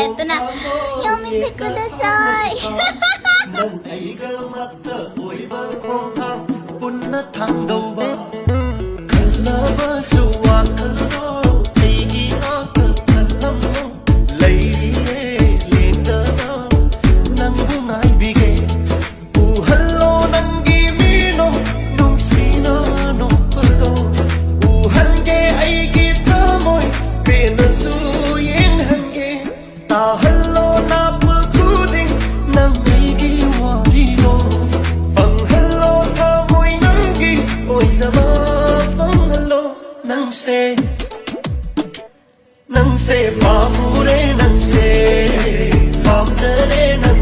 ꯑꯗꯨꯅ ꯌꯣꯃꯤꯁꯦ ꯀꯨꯗꯥꯁꯥꯏ ꯅꯪ ꯑꯩꯒ ꯃꯠꯇ ꯑꯣꯏꯕ ꯈꯣꯡꯊꯥꯡ ꯄꯨꯟꯅ ꯊꯥꯡꯗꯧꯕ ꯈꯜꯂꯕꯁꯨ ꯋꯥꯈꯜꯂꯣ ꯑꯩꯒꯤ ꯉꯥꯛꯇ ꯈꯜꯂꯝꯃꯣ ꯂꯩꯔꯤꯌꯦ ꯂꯦꯡꯗꯅ ꯅꯪꯕꯨ ꯉꯥꯏꯕꯤꯒꯦ ꯎꯍꯜꯂꯣ ꯅꯪꯒꯤ ꯃꯤꯅꯣ ꯅꯨꯡꯁꯤꯅ ꯅꯣꯛꯄꯗꯣ ꯎꯍꯟꯒꯦ ꯑꯩꯒꯤ ꯊꯃꯣꯏ ꯄꯦꯟꯅꯁꯨ ꯌꯦꯡꯍꯟꯒꯦ ꯇꯥꯍꯜꯂꯣ ꯅꯥꯄ ꯈꯨꯗꯤꯡ ꯅꯪ ꯑꯩꯒꯤ ꯋꯥꯔꯤꯗꯣ ꯐꯪꯍꯜꯂꯣ ꯊꯃꯣꯏ ꯅꯪꯒꯤ ꯑꯣꯏꯖꯕ ꯐꯪꯍꯜꯂꯣ ꯅꯪꯁꯦ ꯅꯪꯁꯦ ꯄꯥꯝꯃꯨꯔꯦ ꯅꯪꯁꯦ ꯄꯥꯝꯖꯔꯦ ꯅꯪ